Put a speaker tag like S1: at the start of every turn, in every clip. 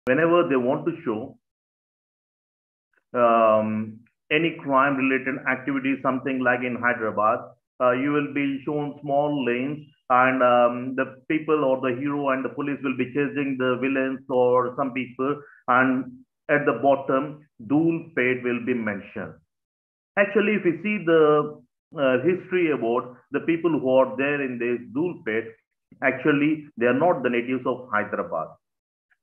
S1: whenever they want to show any crime related activity, something like in Hyderabad, you will be shown small lanes, and the people or the hero and the police will be chasing the villains or some people, and at the bottom, Dhulpet will be mentioned. Actually, if you see the history about the people who are there in this Dhulpet, actually, they are not the natives of Hyderabad.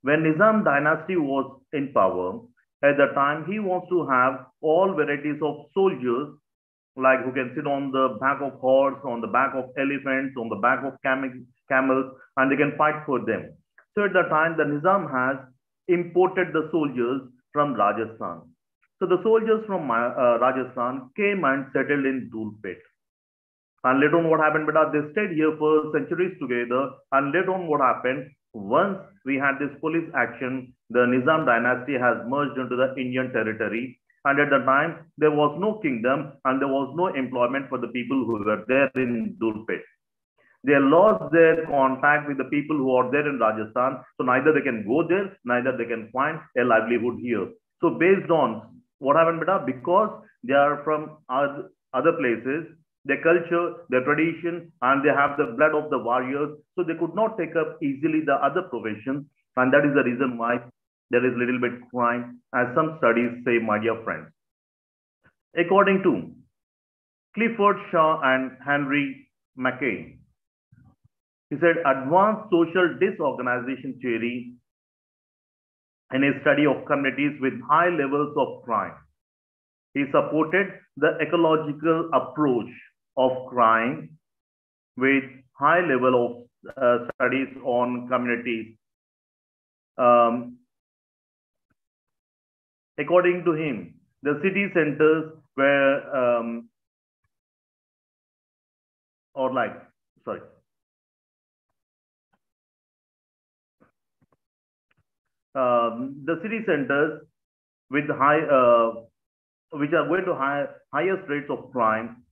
S1: When Nizam dynasty was in power, at the time he wants to have all varieties of soldiers, like who can sit on the back of horse, on the back of elephants, on the back of camels, and they can fight for them. So at the time, the Nizam has imported the soldiers from Rajasthan. So the soldiers from Rajasthan came and settled in Dhulpet. And later on, what happened? But they stayed here for centuries together. And later on, what happened? Once we had this police action, the Nizam dynasty has merged into the Indian territory. And at the time, there was no kingdom and there was no employment for the people who were there in Dhulpet. They lost their contact with the people who are there in Rajasthan. So neither they can go there, neither they can find a livelihood here. So based on what happened, beta, because they are from other places, their culture, their tradition, and they have the blood of the warriors. So they could not take up easily the other professions. And that is the reason why there is little bit crime, as some studies say, my dear friends. According to Clifford Shaw and Henry Mackay, he said advanced social disorganization theory in a study of communities with high levels of crime. He supported the ecological approach of crime with high level of studies on communities. According to him, the city centers were, the city centers with which are going to highest rates of crime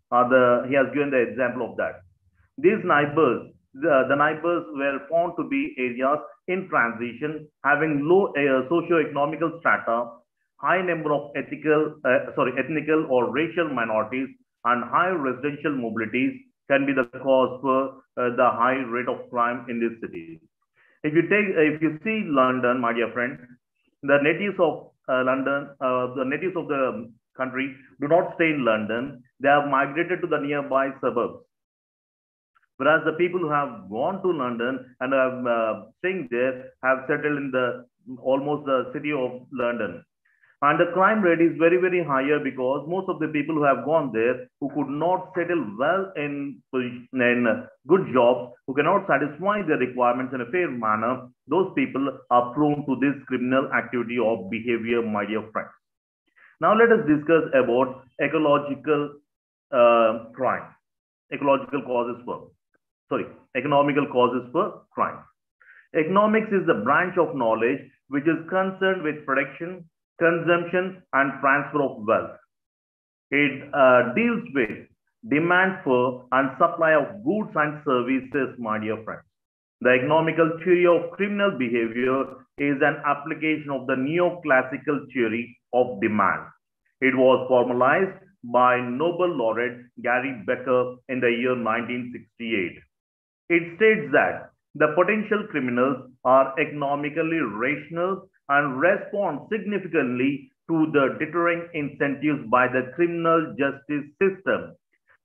S1: he has given the example of that. These neighbors, the neighbors were found to be areas in transition, having low socio-economical strata, high number of ethnical or racial minorities, and high residential mobilities can be the cause for the high rate of crime in these cities. If you see London, my dear friend, the natives of London, the natives of the country do not stay in London. They have migrated to the nearby suburbs. Whereas the people who have gone to London and have staying there have settled in almost the city of London. And the crime rate is very, very higher because most of the people who have gone there, who could not settle well in good jobs, who cannot satisfy their requirements in a fair manner, those people are prone to this criminal activity or behavior, my dear friends. Now let us discuss about ecological crime, economical causes for crime. Economics is the branch of knowledge which is concerned with production, consumption, and transfer of wealth. It deals with demand for and supply of goods and services, my dear friends. The economical theory of criminal behavior is an application of the neoclassical theory of demand. It was formalized by Nobel laureate Gary Becker in the year 1968. It states that the potential criminals are economically rational and respond significantly to the deterring incentives by the criminal justice system.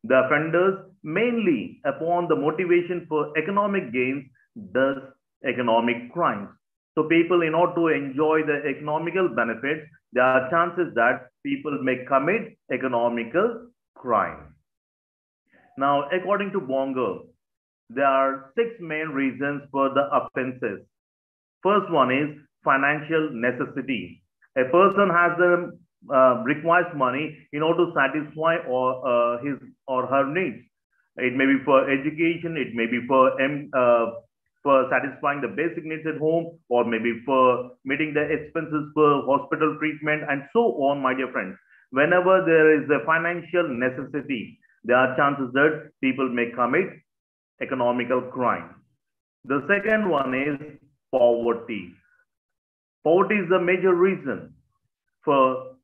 S1: The offenders, mainly upon the motivation for economic gains, does economic crimes. So people, in order to enjoy the economical benefits, there are chances that people may commit economical crime. Now, according to Bonger, there are 6 main reasons for the offenses. First one is financial necessity. A person has requires money in order to satisfy his or her needs. It may be for education, it may be for satisfying the basic needs at home, or maybe for meeting the expenses for hospital treatment, and so on, my dear friends. Whenever there is a financial necessity, there are chances that people may commit economical crime. The second one is poverty. Poverty is the major reason for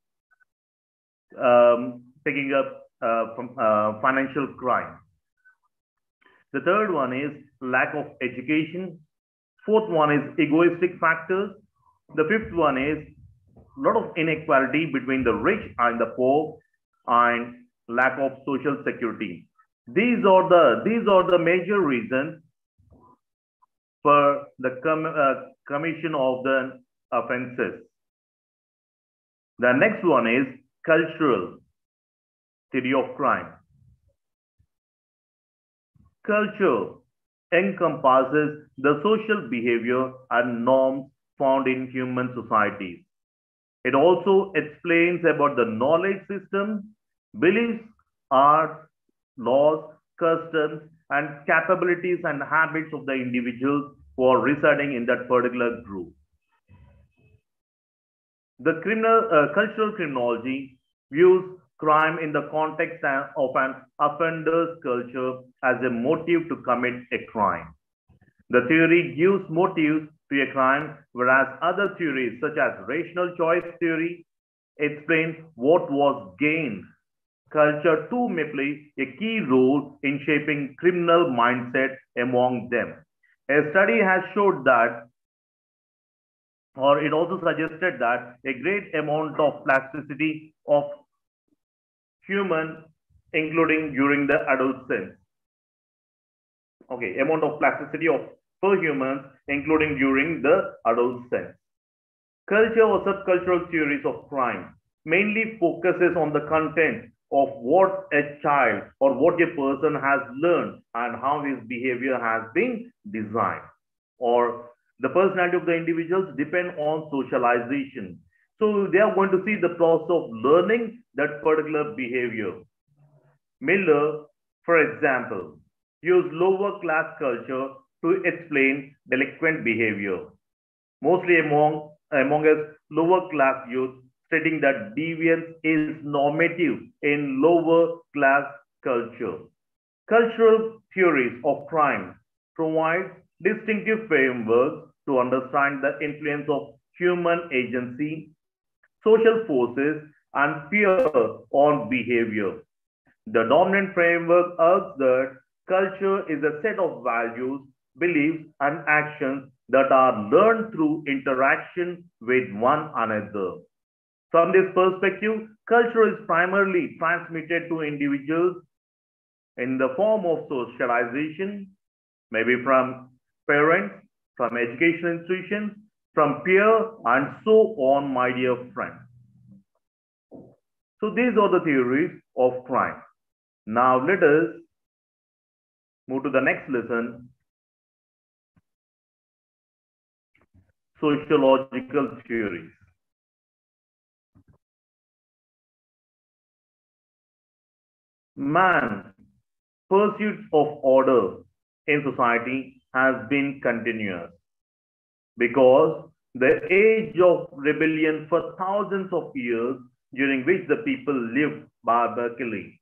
S1: picking up from financial crime. The third one is lack of education. Fourth one is egoistic factors. The fifth one is a lot of inequality between the rich and the poor and lack of social security. These are the major reasons for the commission of the offenses. The next one is cultural theory of crime. Culture encompasses the social behavior and norms found in human societies. It also explains about the knowledge system, beliefs, art, laws, customs, and capabilities and habits of the individuals who are residing in that particular group. The cultural criminology views crime in the context of an offender's culture as a motive to commit a crime. The theory gives motives to a crime, whereas other theories, such as rational choice theory, explain what was gained. Culture too may play a key role in shaping criminal mindset among them. A study has showed that, or it also suggested that, a great amount of plasticity of human, including during the adolescence. Okay, amount of plasticity of for humans, including during the adolescence. Culture or subcultural theories of crime mainly focuses on the content of what a child or what a person has learned and how his behavior has been designed, or the personality of the individuals depend on socialization. So they are going to see the process of learning that particular behavior. Miller, for example, used lower class culture to explain delinquent behavior, mostly among us lower class youth, stating that deviance is normative in lower class culture. Cultural theories of crime provide distinctive frameworks to understand the influence of human agency, social forces, and fear on behavior. The dominant framework asks that culture is a set of values, beliefs, and actions that are learned through interaction with one another. From this perspective, culture is primarily transmitted to individuals in the form of socialization, maybe from parents, from education institutions, from peer, and so on, my dear friends. So these are the theories of crime. Now let us move to the next lesson, sociological theories. Man, pursuit of order in society has been continuous because the age of rebellion for thousands of years during which the people lived barbarically.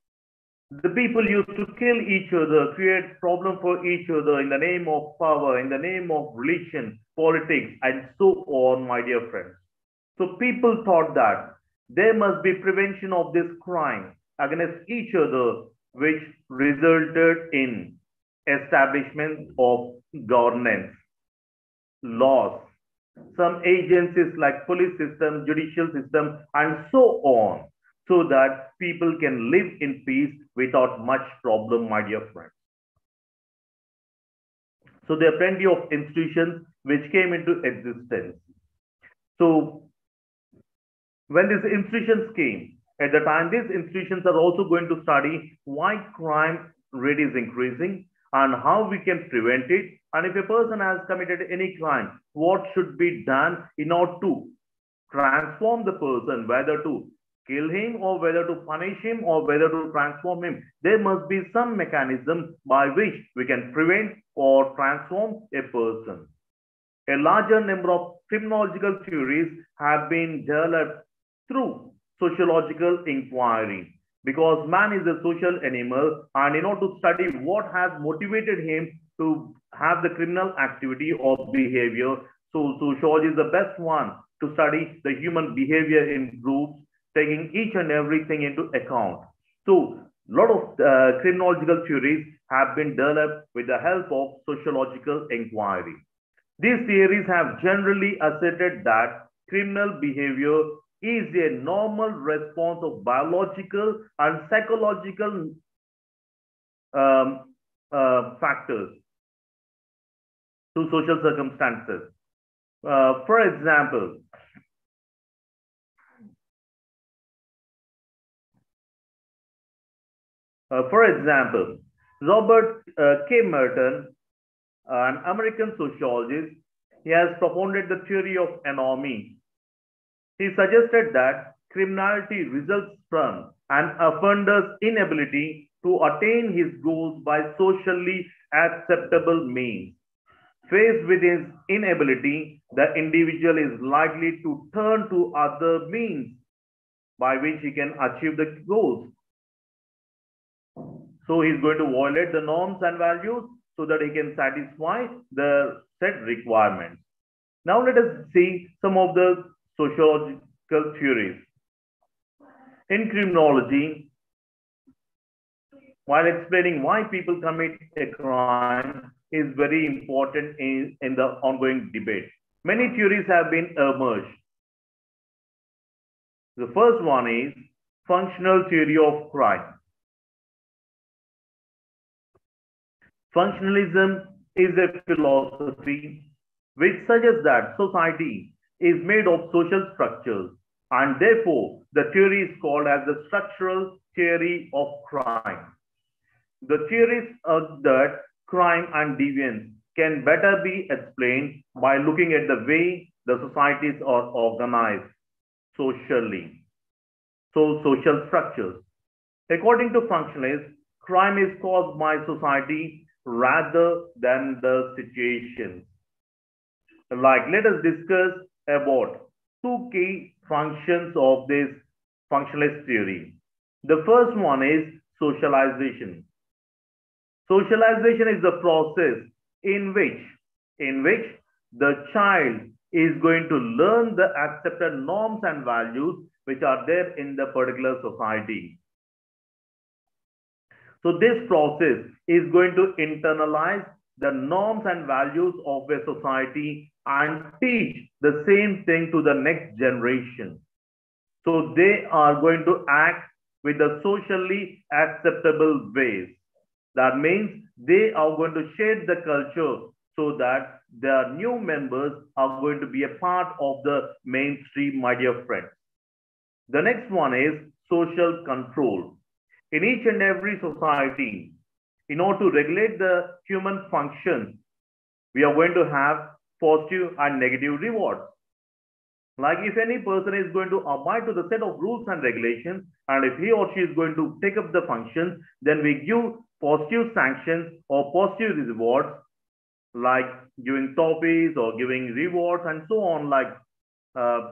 S1: The people used to kill each other, create problem for each other in the name of power, in the name of religion, politics, and so on, my dear friends. So people thought that there must be prevention of this crime against each other, which resulted in establishment of governance, laws, some agencies like police system, judicial system, and so on, so that people can live in peace without much problem, my dear friends. So there are plenty of institutions which came into existence. So when these institutions came, at the time, these institutions are also going to study why crime rate is increasing and how we can prevent it. And if a person has committed any crime, what should be done in order to transform the person, whether to kill him or whether to punish him or whether to transform him. There must be some mechanism by which we can prevent or transform a person. A larger number of criminological theories have been developed through sociological inquiry, because man is a social animal, and in order to study what has motivated him to have the criminal activity or behavior, so sociology is the best one to study the human behavior in groups, taking each and everything into account. So, a lot of criminological theories have been developed with the help of sociological inquiry. These theories have generally asserted that criminal behavior is a normal response of biological and psychological factors to social circumstances. For example, Robert K. Merton, an American sociologist, he has propounded the theory of anomie. He suggested that criminality results from an offender's inability to attain his goals by socially acceptable means. Faced with his inability, the individual is likely to turn to other means by which he can achieve the goals. So he's going to violate the norms and values so that he can satisfy the set requirements. Now let us see some of the sociological theories. In criminology, while explaining why people commit a crime is very important in the ongoing debate. Many theories have been emerged. The first one is functional theory of crime. Functionalism is a philosophy which suggests that society is made of social structures, and therefore the theory is called as the structural theory of crime. The theories that crime and deviance can better be explained by looking at the way the societies are organized socially. So, social structures. According to functionalists, crime is caused by society rather than the situation. Like, let us discuss about two key functions of this functionalist theory. The first one is socialization. Socialization is the process in which the child is going to learn the accepted norms and values which are there in the particular society. So this process is going to internalize the norms and values of a society and teach the same thing to the next generation. So they are going to act with the socially acceptable ways. That means they are going to shape the culture so that their new members are going to be a part of the mainstream, my dear friends. The next one is social control. In each and every society, in order to regulate the human functions, we are going to have positive and negative rewards. Like if any person is going to abide to the set of rules and regulations, and if he or she is going to take up the functions, then we give positive sanctions or positive rewards, like giving trophies or giving rewards and so on, like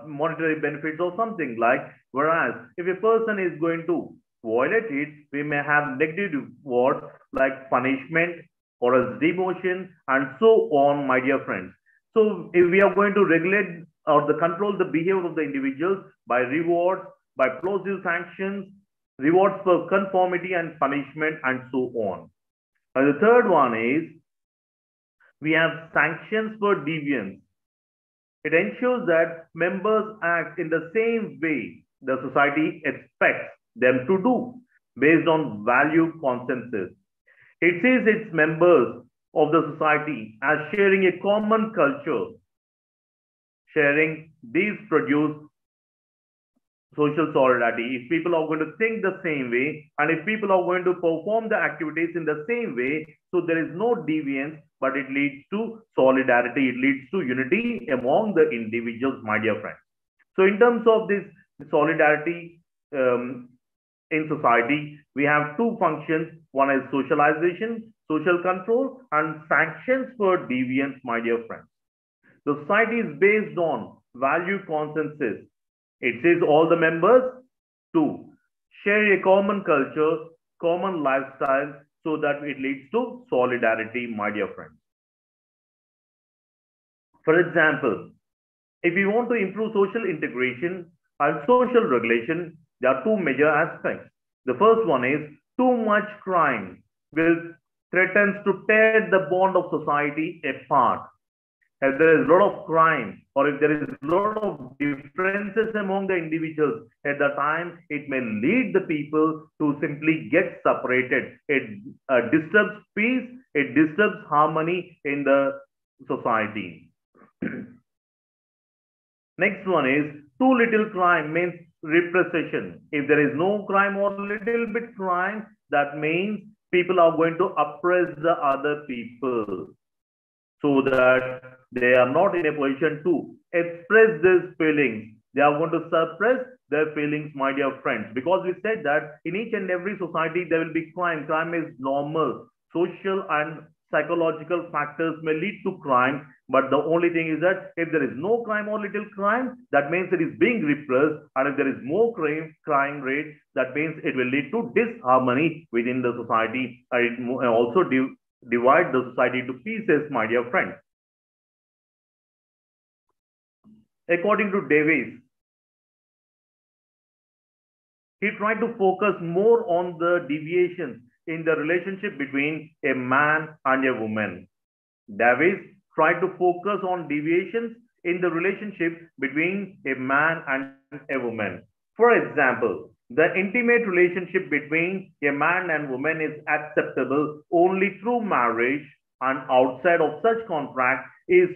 S1: monetary benefits or something like. Whereas if a person is going to violate it, we may have negative rewards like punishment or else demotion and so on, my dear friends. So if we are going to regulate or control the behavior of the individuals by rewards, by positive sanctions, rewards for conformity and punishment and so on. And the third one is we have sanctions for deviance. It ensures that members act in the same way the society expects them to do based on value consensus. It sees its members of the society as sharing a common culture. Sharing these produce social solidarity. If people are going to think the same way and if people are going to perform the activities in the same way, so there is no deviance, but it leads to solidarity. It leads to unity among the individuals, my dear friends. So in terms of this solidarity in society, we have two functions. One is socialization, social control, and sanctions for deviance, my dear friends. The society is based on value consensus. It says all the members to share a common culture, common lifestyle, so that it leads to solidarity, my dear friends. For example, If we want to improve social integration and social regulation, there are two major aspects. The first one is too much crime will threatens to tear the bond of society apart. If there is a lot of crime or if there is a lot of differences among the individuals at the time, it may lead the people to simply get separated. It disturbs peace, it disturbs harmony in the society. Next one is too little crime means repression. If there is no crime or little bit crime, that means people are going to oppress the other people so that they are not in a position to express these feelings. They are going to suppress their feelings, my dear friends, because we said that in each and every society there will be crime. Crime is normal. Social and psychological factors may lead to crime, but the only thing is that if there is no crime or little crime, that means it is being repressed, and if there is more crime rate, that means it will lead to disharmony within the society, and it also divide the society to pieces, my dear friends. According to Davis, he tried to focus more on the deviations in the relationship between a man and a woman. Davis tried to focus on deviations in the relationship between a man and a woman. For example, the intimate relationship between a man and woman is acceptable only through marriage, and outside of such contract is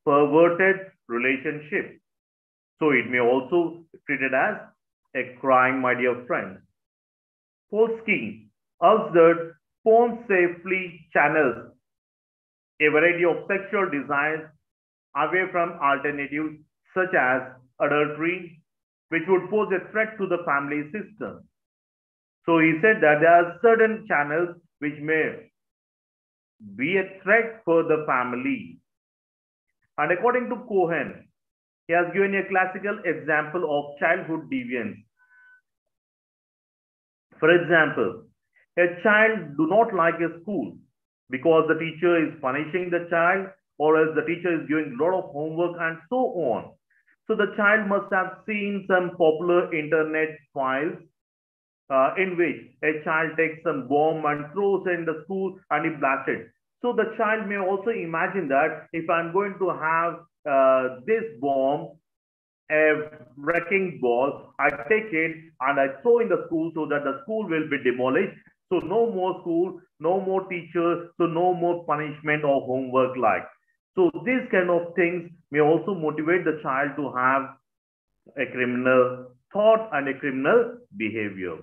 S1: perverted relationship. So it may also be treated as a crime, my dear friends. Polsky observed porn safely channels a variety of sexual desires away from alternatives such as adultery, which would pose a threat to the family system. So he said that there are certain channels which may be a threat for the family. And according to Cohen, he has given a classical example of childhood deviance. For example, a child do not like a school because the teacher is punishing the child, or else the teacher is giving a lot of homework and so on. So the child must have seen some popular internet files in which a child takes some bomb and throws in the school and he blasts it. So the child may also imagine that if I'm going to have this bomb, a wrecking ball, I take it and I throw in the school so that the school will be demolished. So no more school, no more teachers, so no more punishment or homework like. So these kind of things may also motivate the child to have a criminal thought and a criminal behavior.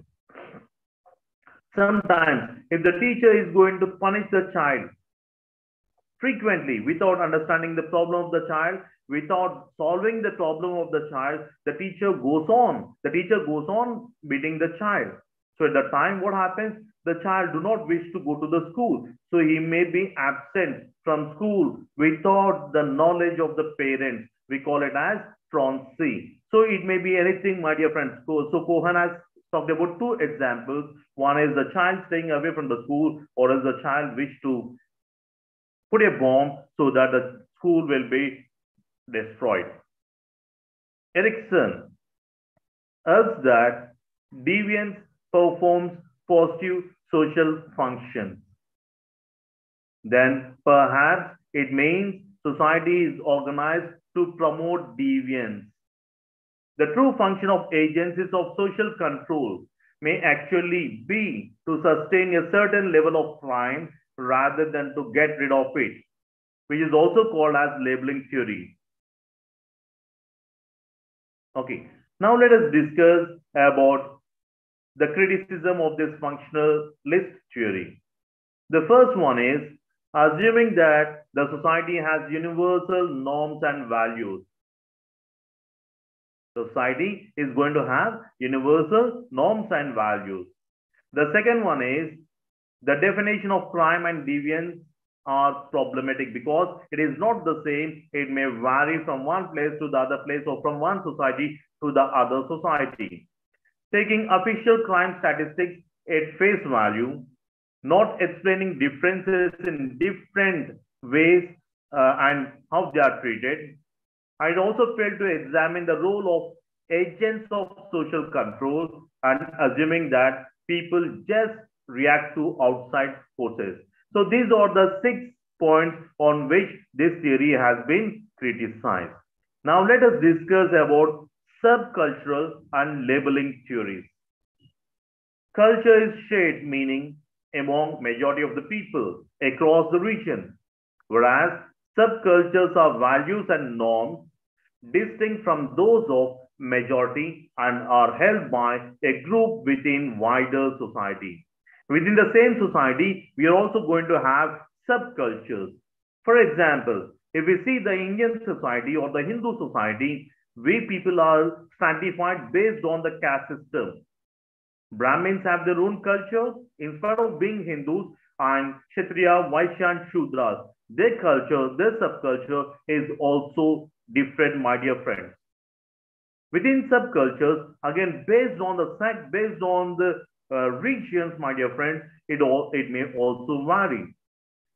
S1: Sometimes, if the teacher is going to punish the child frequently without understanding the problem of the child, without solving the problem of the child, the teacher goes on. The teacher goes on beating the child. So at the time, what happens? The child do not wish to go to the school. So he may be absent from school without the knowledge of the parents. We call it as truancy. So it may be anything, my dear friends. So Cohen has talked about two examples. One is the child staying away from the school, or else the child wish to put a bomb so that the school will be destroyed. Erikson urged that deviance performs positive social functions. Then perhaps it means society is organized to promote deviance. The true function of agencies of social control may actually be to sustain a certain level of crime rather than to get rid of it, which is also called as labeling theory. Okay, now let us discuss about the criticism of this functionalist theory. The first one is assuming that the society has universal norms and values. Society is going to have universal norms and values. The second one is the definition of crime and deviance are problematic because it is not the same. It may vary from one place to the other place or from one society to the other society. Taking official crime statistics at face value, not explaining differences in different ways and how they are treated, And it also failed to examine the role of agents of social control and assuming that people just react to outside forces. So these are the 6 points on which this theory has been criticized. Now let us discuss about subcultural and labeling theories. Culture is shared meaning among majority of the people across the region, whereas subcultures are values and norms distinct from those of majority and are held by a group within wider society. Within the same society, we are also going to have subcultures. For example, if we see the Indian society or the Hindu society, we people are stratified based on the caste system. Brahmins have their own culture. In spite of being Hindus and Kshatriya, Vaishya and Shudras, their culture, their subculture is also different, my dear friends. Within subcultures, again, based on the sect, based on the regions, my dear friends, it may also vary.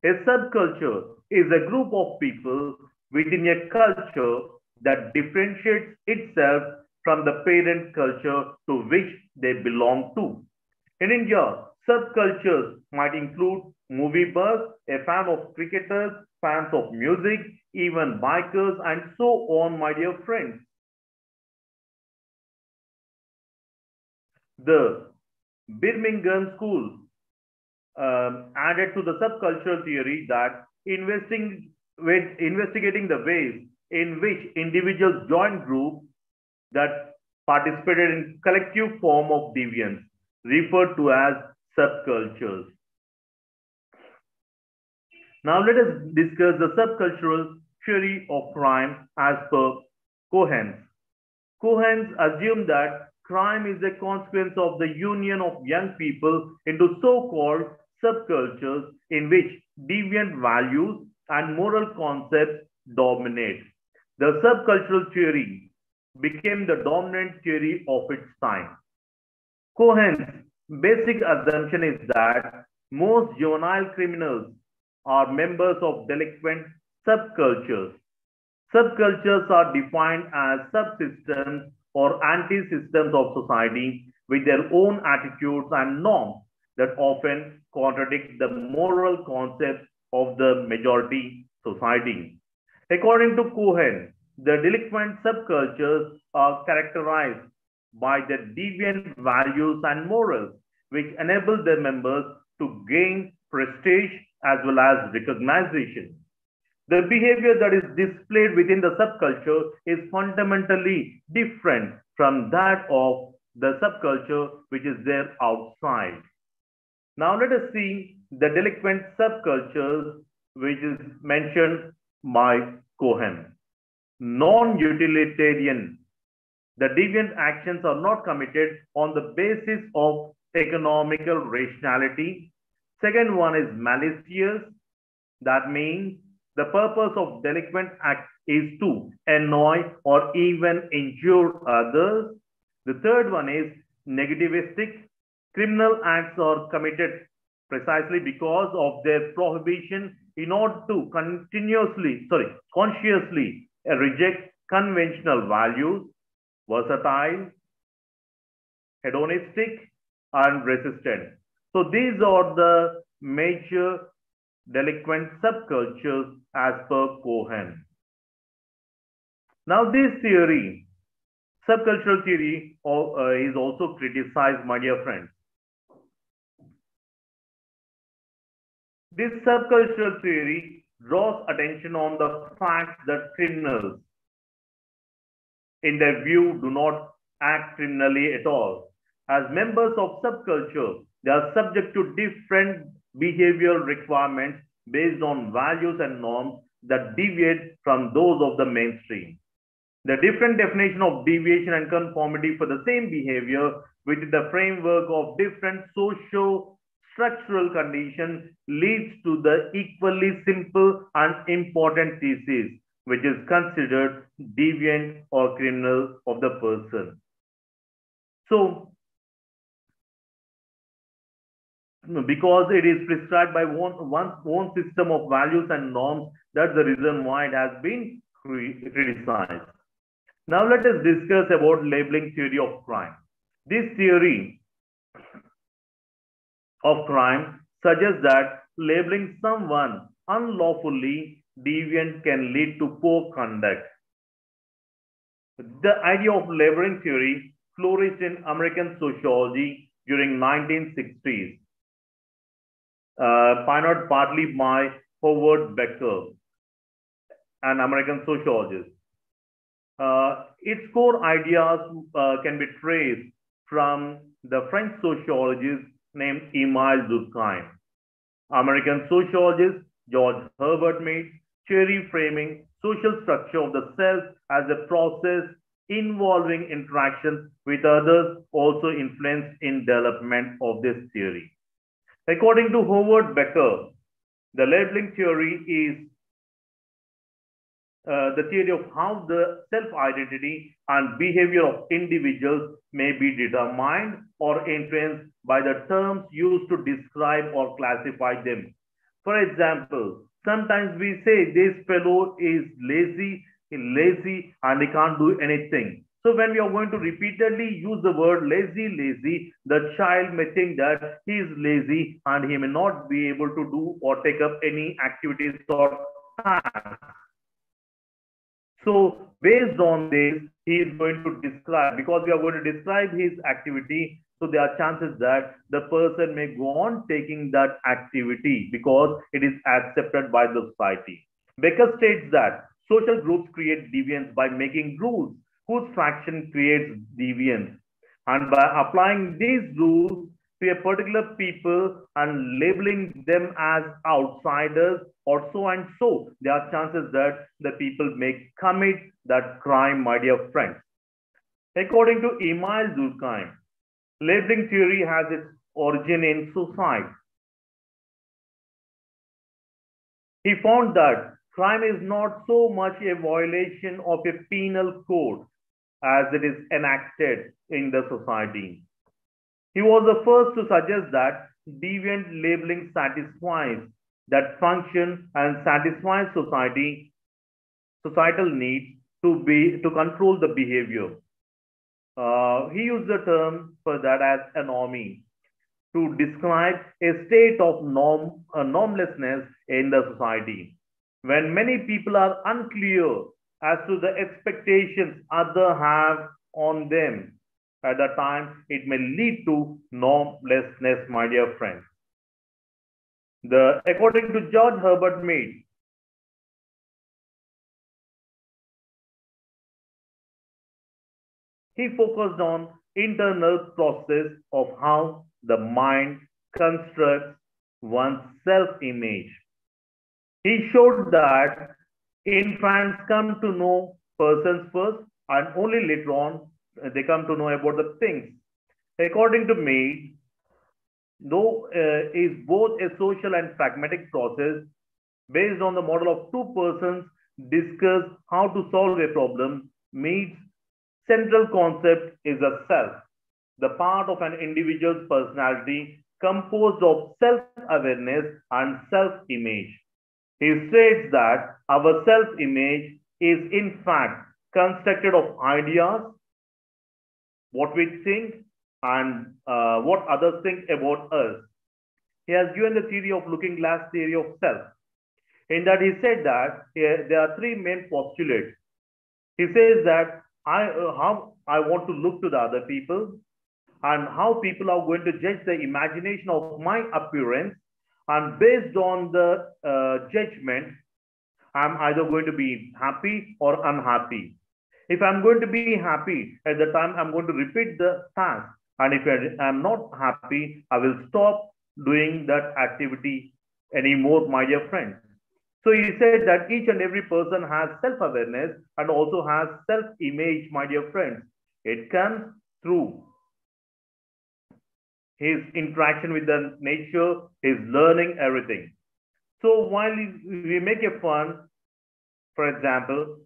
S1: A subculture is a group of people within a culture that differentiates itself from the parent culture to which they belong to. In India, subcultures might include movie buffs, a fan of cricketers, fans of music, even bikers, and so on, my dear friends. The Birmingham School added to the subcultural theory that investigating the ways in which individuals join groups that participated in collective form of deviance, referred to as subcultures. Now let us discuss the subcultural theory of crime as per Cohen. Cohen assumed that crime is a consequence of the union of young people into so-called subcultures in which deviant values and moral concepts dominate. The subcultural theory became the dominant theory of its time. Cohen's basic assumption is that most juvenile criminals are members of delinquent subcultures. Subcultures are defined as subsystems or anti-systems of society with their own attitudes and norms that often contradict the moral concepts of the majority society. According to Cohen, the delinquent subcultures are characterized by their deviant values and morals, which enable their members to gain prestige as well as recognition. The behavior that is displayed within the subculture is fundamentally different from that of the subculture which is there outside. Now let us see the delinquent subcultures which is mentioned by Cohen. Non-utilitarian. The deviant actions are not committed on the basis of economical rationality. Second one is malicious. That means the purpose of delinquent act is to annoy or even injure others. The third one is negativistic. Criminal acts are committed precisely because of their prohibition in order to consciously reject conventional values, versatile, hedonistic, and resistant. So these are the major delinquent subcultures as per Cohen. Now this theory, subcultural theory, is also criticized, my dear friends. This subcultural theory draws attention on the fact that criminals, in their view, do not act criminally at all. As members of subculture, they are subject to different behavioral requirements based on values and norms that deviate from those of the mainstream. The different definition of deviation and conformity for the same behavior within the framework of different socio-structural conditions leads to the equally simple and important thesis, which is considered deviant or criminal of the person. So, because it is prescribed by one's own system of values and norms, that's the reason why it has been criticize. Now let us discuss about labeling theory of crime. This theory of crime suggests that labeling someone unlawfully deviant can lead to poor conduct. The idea of labeling theory flourished in American sociology during 1960s, pioneered partly by Howard Becker, an American sociologist. Its core ideas can be traced from the French sociologist named Emile Durkheim. American sociologist George Herbert Mead theory framing social structure of the self as a process involving interaction with others also influenced in development of this theory. According to Howard Becker, the labeling theory is the theory of how the self-identity and behavior of individuals may be determined or influenced by the terms used to describe or classify them. For example, sometimes we say this fellow is lazy, and he can't do anything. So when we are going to repeatedly use the word lazy, the child may think that he is lazy and he may not be able to do or take up any activities or tasks. So based on this, he is going to describe, because we are going to describe his activity, so there are chances that the person may go on taking that activity because it is accepted by the society. Becker states that social groups create deviance by making rules whose fraction creates deviance. And by applying these rules to a particular people and labeling them as outsiders or so and so, there are chances that the people may commit that crime, my dear friends. According to Emile Durkheim, labeling theory has its origin in suicide. He found that crime is not so much a violation of a penal code as it is enacted in the society. He was the first to suggest that deviant labeling satisfies that function and satisfies societal need to control the behavior. He used the term for that as anomie to describe a state of normlessness in the society. When many people are unclear as to the expectations others have on them, at that time, it may lead to normlessness, my dear friends. According to George Herbert Mead, he focused on internal process of how the mind constructs one's self-image. He showed that infants come to know persons first and only later on they come to know about the things. According to Mead, though is both a social and pragmatic process based on the model of two persons discuss how to solve a problem, Mead's central concept is a self, the part of an individual's personality composed of self-awareness and self-image. He states that our self-image is in fact constructed of ideas, what we think, and what others think about us. He has given the theory of looking glass theory of self. In that he said that there are three main postulates. He says that how I want to look to the other people and how people are going to judge the imagination of my appearance, and based on the judgment, I'm either going to be happy or unhappy. If I'm going to be happy, at the time I'm going to repeat the task. And if I'm not happy, I will stop doing that activity anymore, my dear friends. So he said that each and every person has self-awareness and also has self-image, my dear friends. It comes through his interaction with the nature, his learning, everything. So while we make a fun, for example,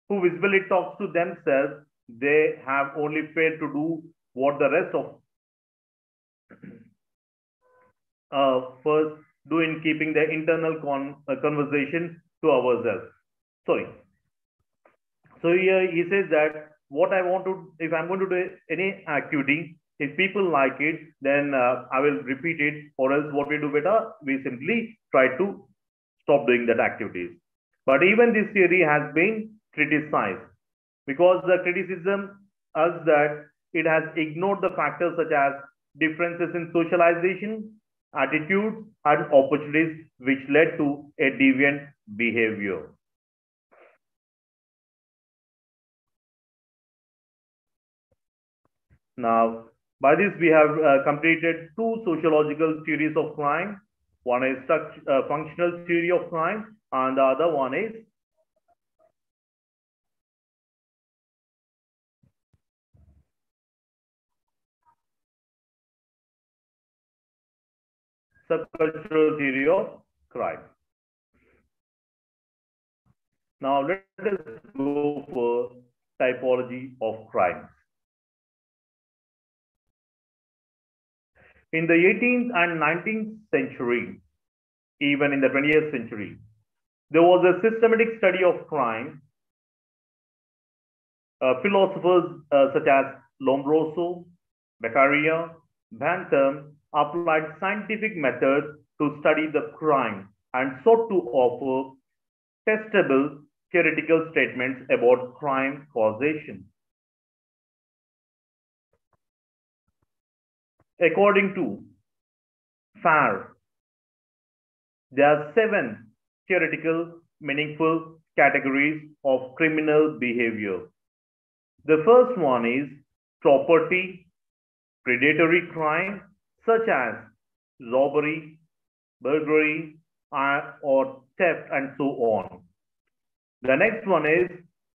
S1: who visibly talks to themselves, they have only failed to do what the rest of first do in keeping the internal conversation to ourselves. Sorry. So here he says that what I want to, if I'm going to do any activity, if people like it, then I will repeat it, or else what we do better, we simply try to stop doing that activities. But even this theory has been criticized because the criticism is that it has ignored the factors such as differences in socialization, attitudes, and opportunities which led to a deviant behavior. Now, by this, we have completed two sociological theories of crime. One is functional theory of crime, and the other one is subcultural theory of crime. Now, let us go for typology of crime. In the 18th and 19th century, even in the 20th century, there was a systematic study of crime. Philosophers such as Lombroso, Beccaria, Bentham applied scientific methods to study the crime and sought to offer testable theoretical statements about crime causation. According to Farr, there are 7 theoretical, meaningful categories of criminal behavior. The first one is property, predatory crime, such as robbery, burglary, or theft, and so on. The next one is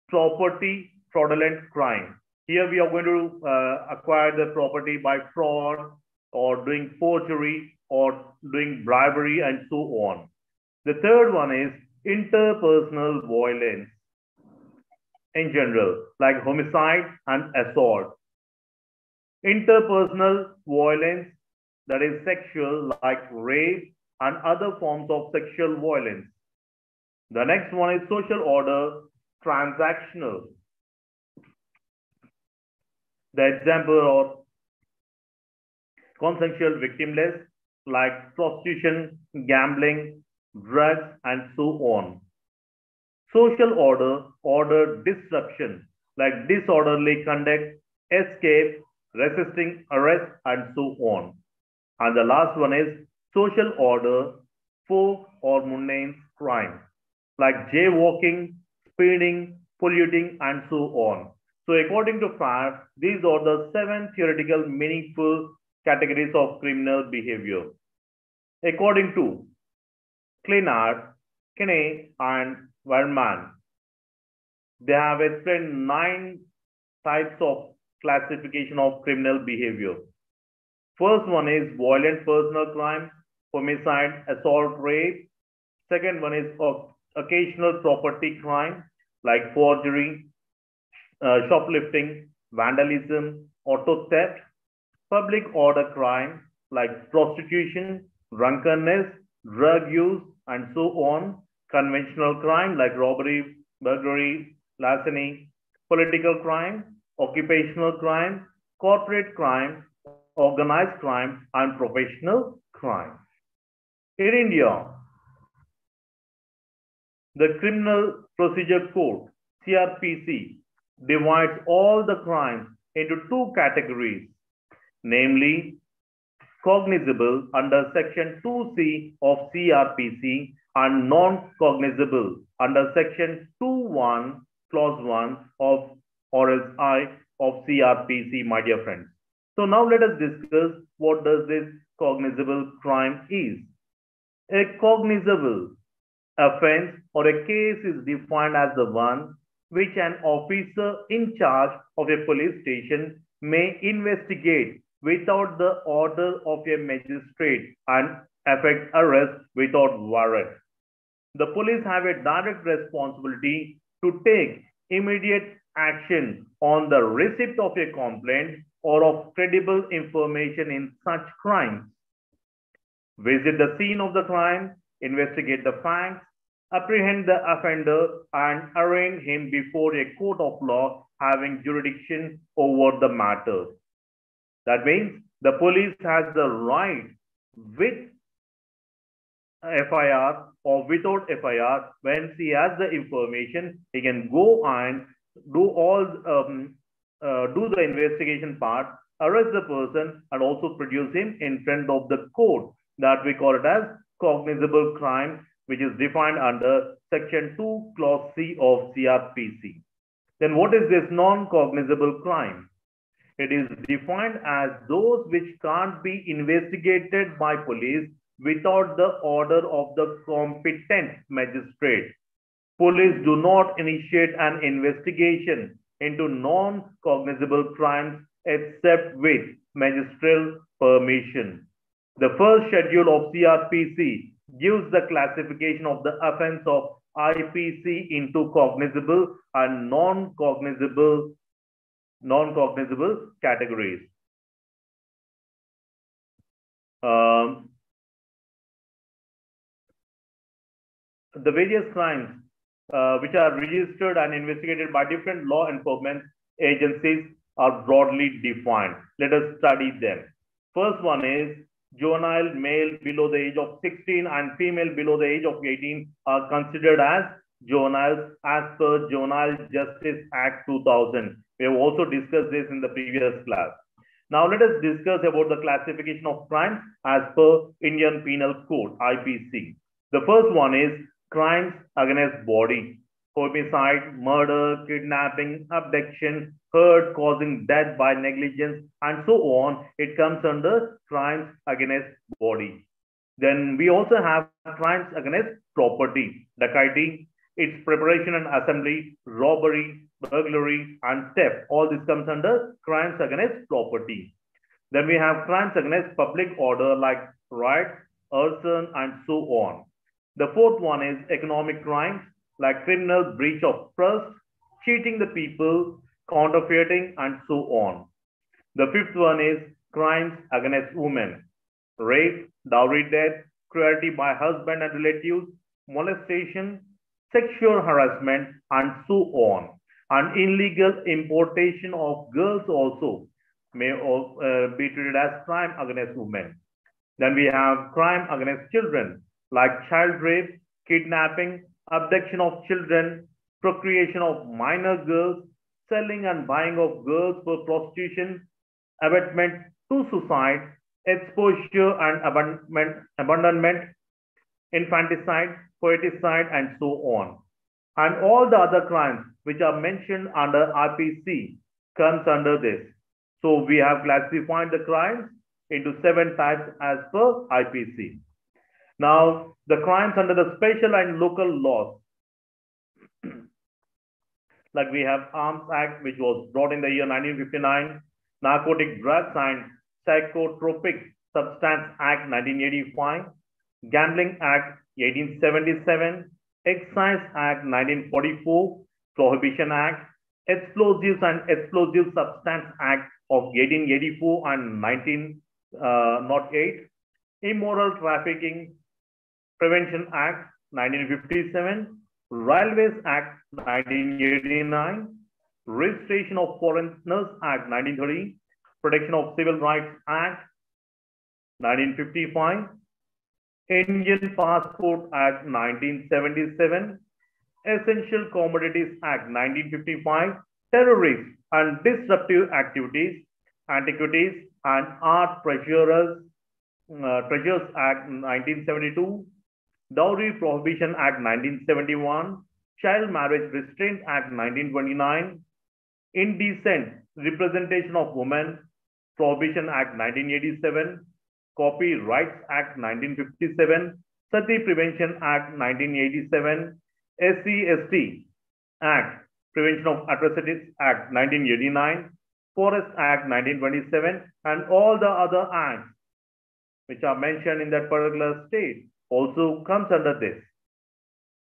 S1: property fraudulent crime. Here we are going to acquire the property by fraud or doing forgery or doing bribery and so on. The third one is interpersonal violence in general, like homicide and assault. Interpersonal violence, that is sexual, like rape and other forms of sexual violence. The next one is social order, transactional. The example of consensual victimless, like prostitution, gambling, drugs, and so on. Social order, order disruption, like disorderly conduct, escape, resisting arrest, and so on. And the last one is social order, folk or mundane crime, like jaywalking, speeding, polluting, and so on. So according to Farr, these are the 7 theoretical meaningful categories of criminal behavior. According to Clinard, Kinney, and Werman, they have explained 9 types of classification of criminal behavior. First one is violent personal crime, homicide, assault, rape. Second one is occasional property crime like forgery, shoplifting, vandalism, auto theft. Public order crime like prostitution, drunkenness, drug use, and so on. Conventional crime like robbery, burglary, larceny. Political crime, occupational crime, corporate crime, organized crime, and professional crime. In India, the Criminal Procedure Code, CRPC, divides all the crimes into 2 categories, namely cognizable under Section 2C of CRPC and non-cognizable under Section 2(1), Clause 1 of or else I of CRPC, my dear friends. So now let us discuss what does this cognizable crime is. A cognizable offense or a case is defined as the one which an officer in charge of a police station may investigate without the order of a magistrate and effect arrest without warrant. The police have a direct responsibility to take immediate action on the receipt of a complaint or of credible information in such crimes. Visit the scene of the crime, investigate the facts, apprehend the offender, and arraign him before a court of law having jurisdiction over the matter. That means the police has the right with FIR or without FIR. When he has the information, he can go and do all do the investigation part, arrest the person, and also produce him in front of the court. That we call it as cognizable crime, which is defined under Section 2, Clause C of CRPC. Then what is this non-cognizable crime? It is defined as those which can't be investigated by police without the order of the competent magistrate. Police do not initiate an investigation into non-cognizable crimes except with magistral permission. The first schedule of CRPC gives the classification of the offense of IPC into cognizable and non-cognizable categories. The various crimes which are registered and investigated by different law enforcement agencies are broadly defined. Let us study them. First one is juvenile male below the age of 16 and female below the age of 18 are considered as juveniles as per Juvenile Justice Act 2000. We have also discussed this in the previous class. Now let us discuss about the classification of crimes as per Indian Penal Code, IPC. The first one is crimes against body, homicide, murder, kidnapping, abduction, hurt, causing death by negligence, and so on. It comes under crimes against body. Then we also have crimes against property, dacoity, its preparation and assembly, robbery, burglary, and theft. All this comes under crimes against property. Then we have crimes against public order like riot, arson, and so on. The fourth one is economic crimes like criminal breach of trust, cheating the people, counterfeiting, and so on. The fifth one is crimes against women, rape, dowry debt, cruelty by husband and relatives, molestation, sexual harassment, and so on. And illegal importation of girls also may be treated as crime against women. Then we have crime against children like child rape, kidnapping, abduction of children, procreation of minor girls, selling and buying of girls for prostitution, abetment to suicide, exposure and abandonment, infanticide, poeticide, and so on. And all the other crimes which are mentioned under RPC comes under this. So we have classified the crimes into 7 types as per IPC. Now, the crimes under the special and local laws, like we have Arms Act, which was brought in the year 1959, Narcotic Drugs and Psychotropic Substance Act 1985, Gambling Act 1877, Excise Act 1944, Prohibition Act, Explosives and Explosive Substance Act of 1884 and 1908, Immoral Trafficking Prevention Act 1957, Railways Act 1989, Registration of Foreigners Act 1930, Protection of Civil Rights Act 1955, Indian Passport Act 1977, Essential Commodities Act 1955, Terrorist and Disruptive Activities, Antiquities and Art Treasures Act 1972, Dowry Prohibition Act 1971, Child Marriage Restraint Act 1929, Indecent Representation of Women Prohibition Act 1987, Copyrights Act 1957, Sati Prevention Act 1987, SC/ST Act, Prevention of Atrocities Act 1989, Forest Act 1927, and all the other acts which are mentioned in that particular state also comes under this.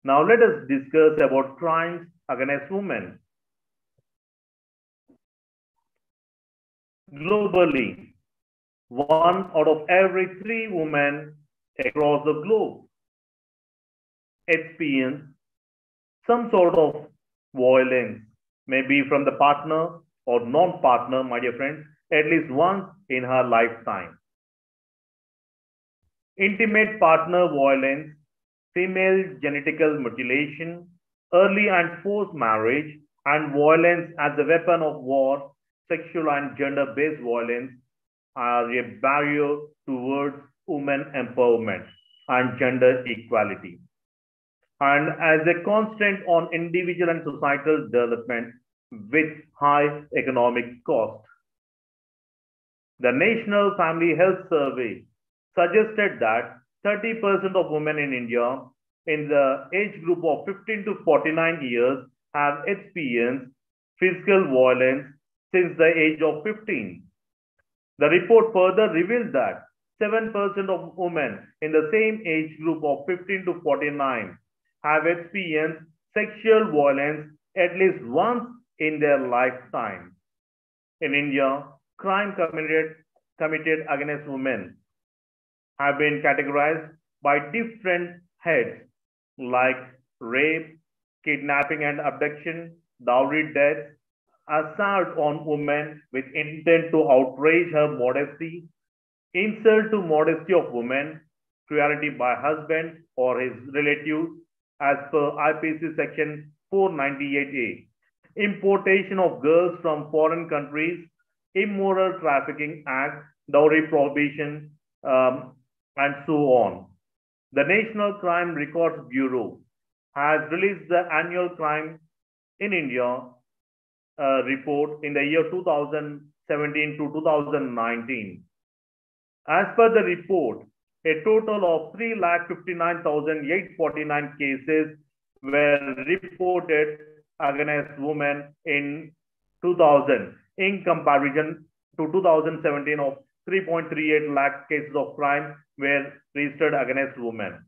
S1: Now let us discuss about crimes against women. Globally, 1 out of every 3 women across the globe experience some sort of violence, maybe from the partner or non-partner, my dear friends, at least once in her lifetime. Intimate partner violence, female genital mutilation, early and forced marriage, and violence as a weapon of war, sexual and gender-based violence are a barrier towards women empowerment and gender equality, and as a constraint on individual and societal development with high economic cost. The National Family Health Survey suggested that 30% of women in India in the age group of 15 to 49 years have experienced physical violence since the age of 15. The report further revealed that 7% of women in the same age group of 15 to 49 have experienced sexual violence at least once in their lifetime. In India, crime committed against women have been categorized by different heads like rape, kidnapping and abduction, dowry death, assault on women with intent to outrage her modesty, insult to modesty of women, cruelty by husband or his relatives as per IPC section 498A, importation of girls from foreign countries, immoral trafficking act, dowry prohibition, and so on. The National Crime Records Bureau has released the annual crime in India report in the year 2017 to 2019. As per the report, a total of 3,59,849 cases were reported against women in 2000 in comparison to 2017 of 3.38 lakh cases of crime were registered against women,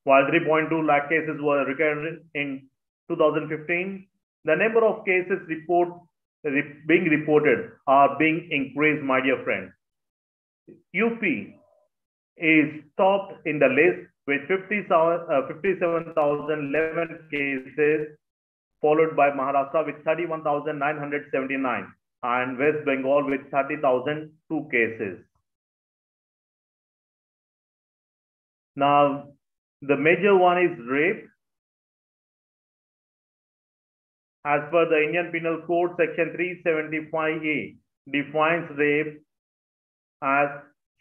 S1: while 3.2 lakh cases were recorded in 2015. The number of cases being reported are being increased, my dear friends. UP is topped in the list with 57,011 cases, followed by Maharashtra with 31,979 and West Bengal with 30,002 cases. Now, the major one is rape. As per the Indian Penal Code, Section 375A defines rape as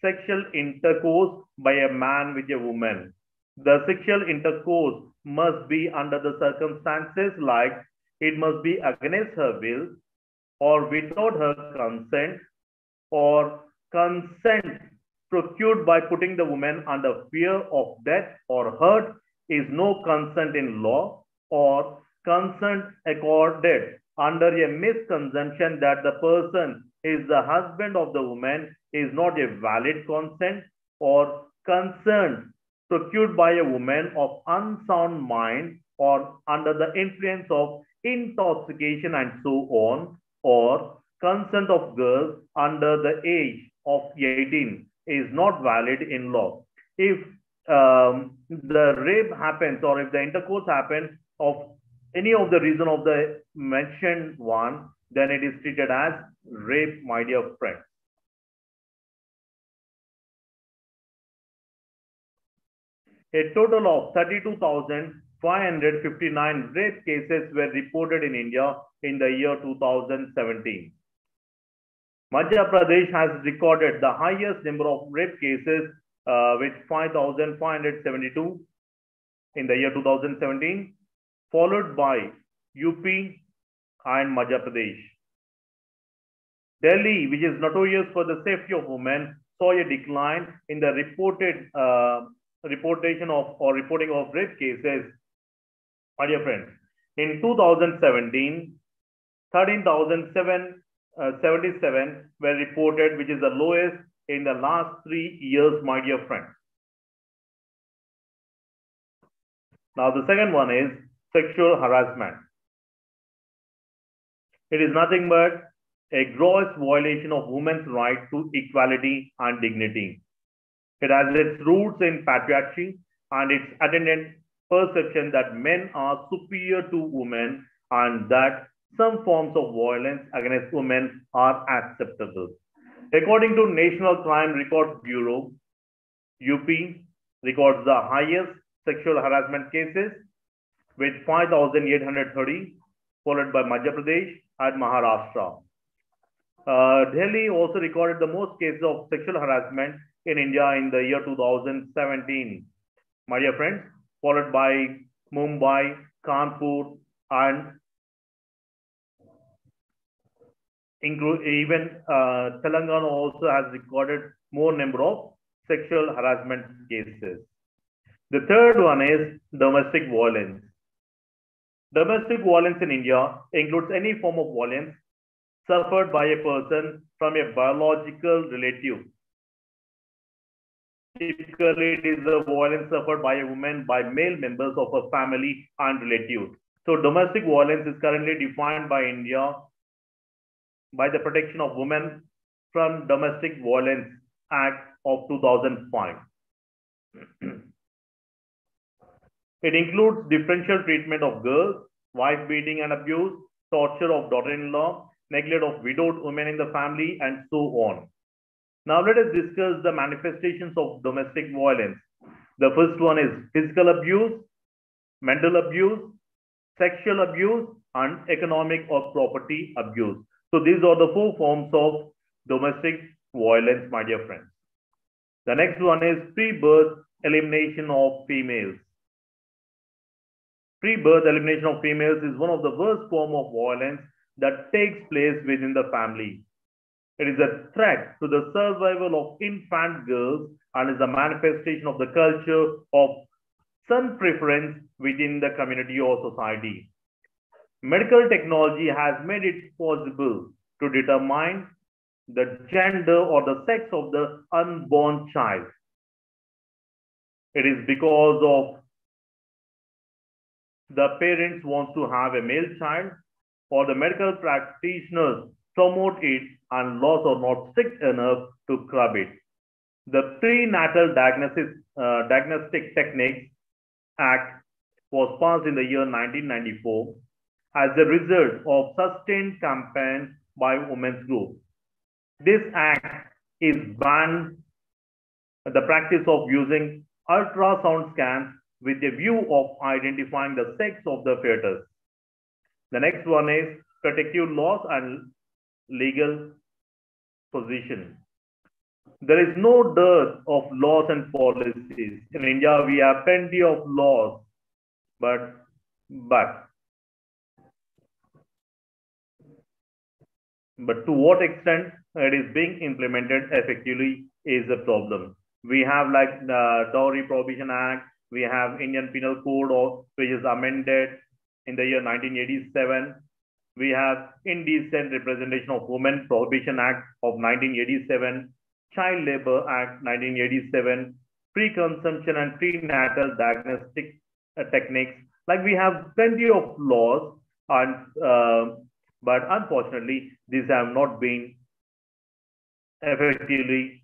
S1: sexual intercourse by a man with a woman. The sexual intercourse must be under the circumstances like it must be against her will or without her consent, or consent procured by putting the woman under fear of death or hurt is no consent in law, or consent accorded under a misconception that the person is the husband of the woman is not a valid consent, or consent procured by a woman of unsound mind or under the influence of intoxication and so on, or consent of girls under the age of 18 is not valid in law. If the rape happens or if the intercourse happens of any of the reason of the mentioned one, then it is treated as rape, my dear friends. A total of 32,559 rape cases were reported in India in the year 2017. Madhya Pradesh has recorded the highest number of rape cases with 5,572 in the year 2017, followed by UP and Madhya Pradesh. Delhi, which is notorious for the safety of women, saw a decline in the reporting of rape cases. My dear friends, in 2017, 13,777 were reported, which is the lowest in the last 3 years, my dear friends. Now, the second one is sexual harassment. It is nothing but a gross violation of women's right to equality and dignity. It has its roots in patriarchy, and its attendant perception that men are superior to women and that some forms of violence against women are acceptable. According to National Crime Records Bureau, UP records the highest sexual harassment cases with 5,830, followed by Madhya Pradesh and Maharashtra. Delhi also recorded the most cases of sexual harassment in India in the year 2017, my dear friends, followed by Mumbai, Kanpur, and even Telangana also has recorded more number of sexual harassment cases. The third one is domestic violence. Domestic violence in India includes any form of violence suffered by a person from a biological relative. Typically, it is the violence suffered by a woman by male members of her family and relatives. So domestic violence is currently defined by India by the Protection of Women from Domestic Violence Act of 2005. It includes differential treatment of girls, wife beating and abuse, torture of daughter-in-law, neglect of widowed women in the family, and so on. Now let us discuss the manifestations of domestic violence. The first one is physical abuse, mental abuse, sexual abuse, and economic or property abuse. So these are the four forms of domestic violence, my dear friends. The next one is pre-birth elimination of females. Pre-birth elimination of females is one of the worst forms of violence that takes place within the family. It is a threat to the survival of infant girls and is a manifestation of the culture of son preference within the community or society. Medical technology has made it possible to determine the gender or the sex of the unborn child. It is because of the parents want to have a male child or the medical practitioners promote it and laws are not strict enough to curb it. The Prenatal Diagnostic Techniques Act was passed in the year 1994 as a result of sustained campaign by women's groups. This act is banned the practice of using ultrasound scans with a view of identifying the sex of the fetus. The next one is protective laws and legal position. There is no dearth of laws and policies. In India, we have plenty of laws, but to what extent it is being implemented effectively is a problem. We have like the Dowry Prohibition Act, we have Indian Penal Code, which is amended in the year 1987. We have Indecent Representation of Women Prohibition Act of 1987, Child Labor Act 1987, Pre-Conception and Prenatal Diagnostic Techniques. Like we have plenty of laws, and but unfortunately, these have not been effectively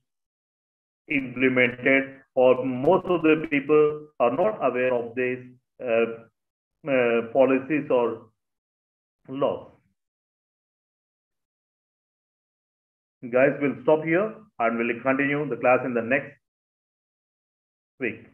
S1: implemented, or most of the people are not aware of these policies or laws. Guys, we'll stop here and we'll continue the class in the next week.